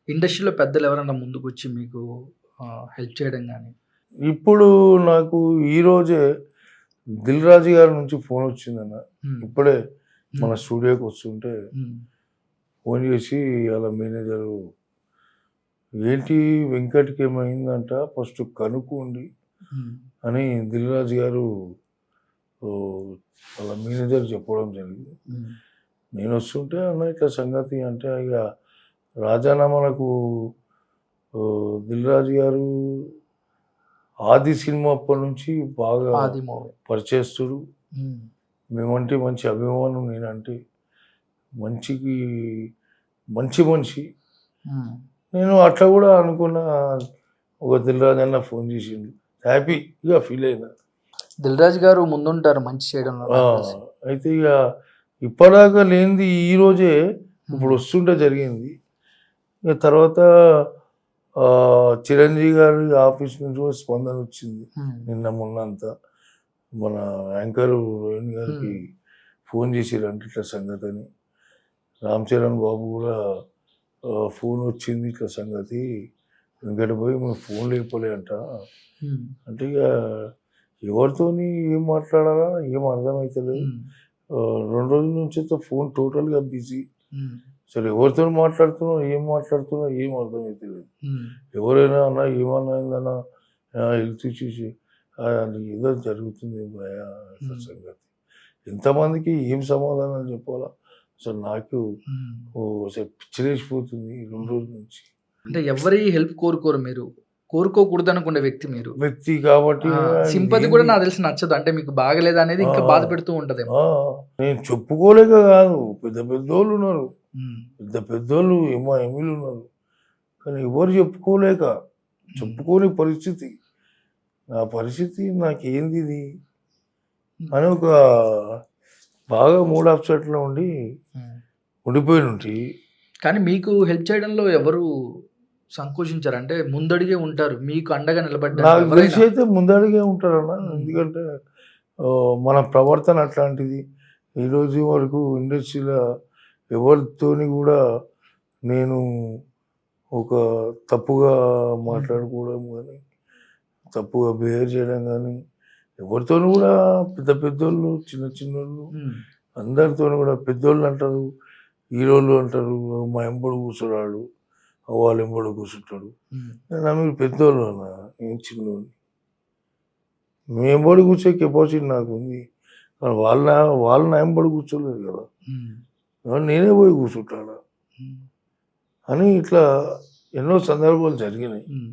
ఇండస్ట్రీలో పెద్దలు ఎవరైనా ముందుకొచ్చి మీకు హెల్ప్ చేయడం గాని? ఇప్పుడు నాకు ఈరోజే దిల్ రాజు గారి నుంచి ఫోన్ వచ్చిందన్న. హ్మ్. ఇప్పుడే మన హ్మ్. స్టూడియోకి వస్తుంటే హ్మ్. ఫోన్ చేసి వాళ్ళ మేనేజరు, ఏంటి వెంకట్‌కి ఏమైందంట ఫస్ట్ కనుక్కోండి హ్మ్. అని దిల్ రాజు గారు ఓహ్, వాళ్ళ మేనేజర్ చెప్పడం జరిగింది. హ్మ్. నేను వస్తుంటే అన్న ఇట్లా సంగతి అంటే ఇక రాజానామాలకు దిల్ రాజు గారు ఆది సినిమా అప్పటి నుంచి బాగా 'ఆది' మూవీ. పరిచయస్తుడు. హ్మ్. మేమంటే మంచి అభిమానం. నేనంటే మంచికి మంచి మనిషి. హ్మ్. నేను అట్లా కూడా అనుకున్న. ఒక దిల్ రాజు అన్న ఫోన్ చేసిండు. హ్యాపీగా ఫీల్ అయినా. 'దిల్ రాజు' గారు ముందుంటారు మంచి చేయడంలో ఆ! నాకు తెలిసి. అయితే ఇక ఇప్పటిదాకా లేనిది ఈరోజే ఇప్పుడు హ్మ్. వస్తుంటే జరిగింది. ఇక తర్వాత చిరంజీవి గారి ఆఫీస్ నుంచి కూడా స్పందన వచ్చింది. హ్మ్. నిన్న మొన్న అంతా. మన యాంకరు రోహిణి గారికి హ్మ్. ఫోన్ చేసిర్రంట ఇట్లా సంగతని. రామ్ చరణ్ బాబు కూడా ఫోన్ వచ్చింది ఇట్లా సంగతి. వెంకట పోయి మేము ఫోన్ లేపలే అంట. హ్మ్. అంటే ఇక ఎవరితోని ఏం మాట్లాడాలా ఏం అర్థమైతలేదు. హ్మ్. 2 రోజుల నుంచి అయితే ఫోన్ టోటల్‌గా బిజీ. హ్మ్. అసలు ఎవరితోని మాట్లాడుతున్నా ఏం అర్థమైతలేదు. హ్మ్. ఎవరైనా అన్న ఏమన్నా హెల్త్ ఇష్యూస్ అది ఏదో జరుగుతుంది భయ్యా అట్లా హ్మ్. సంగతి. ఎంతమందికి ఏం సమాధానం చెప్పాలా? అసలు నాకు హ్మ్. అసలు పిచ్చిలేసిపోతుంది ఈ 2 రోజుల నుంచి. అంటే ఎవ్వరి హెల్ప్ కోరుకోరు మీరు. కోరుకోకూడదనుకునే వ్యక్తి మీరు. వ్యక్తి కాబట్టి సింపతి కూడా ఇదేంది నాకు తెలిసి నచ్చదు. అంటే మీకు బాగలేదనేది ఆ! ఇంకా బాధ పెడుతూ ఉంటదేమో. ఆ! నేను చెప్పుకోలేక కాదు. పెద్ద పెద్దోళ్ళున్నారు. హ్మ్. పెద్ద పెద్దోళ్ళు ఎమ్మెల్యేలున్నారు. కానీ ఎవరు చెప్పుకోలేక, హ్మ్. చెప్పుకోని పరిస్థితి. నా పరిస్థితి నాకేందిది హ్మ్. అని ఒక బాగా మూడ్ అప్‌సెట్‌లో హ్మ్. ఉండిపోయినుంటి. కానీ మీకు హెల్ప్ చేయడంలో ఎవరు సంకోచించరు. అంటే ముందడుగే ఉంటారు. మీకు అండగా నిలబడ్డానికి నాకు తెలిసి ఎవరైనా. అయితే ముందడుగే ఉంటారన్న. హ్మ్. ఎందుకంటే మన ప్రవర్తన అట్లాంటిది. ఈరోజు వరకు ఇండస్ట్రీలో ఎవరితోని కూడా నేను ఒక తప్పుగా హ్మ్. మాట్లాడుకోవడం గానీ, తప్పుగా బిహేవ్ చేయడం గానీ, ఎవరితోని కూడా పెద్ద పెద్దోళ్ళు, చిన్న చిన్నోళ్ళు హ్మ్. అందరితోని కూడా పెద్దోళ్ళంటారు, హీరోలు అంటారు, మా ఎంబడి కూర్చున్నాడు, వాళ్ళ ఎంబడి కూర్చుంటాడు. హ్మ్. మీరు పెద్దోళ్ళు అన్న, నేను చిన్నోడిని. మీ ఎంబడి కూర్చో కెపాసిటీ నాకుంది. కానీ వాళ్ళు నా ఎంబడి కూర్చోలేరు కదా! హ్మ్. నేనే పోయి కూర్చుంటాను హ్మ్. అని ఇట్లా ఎన్నో సందర్భాలు జరిగినాయి. హ్మ్.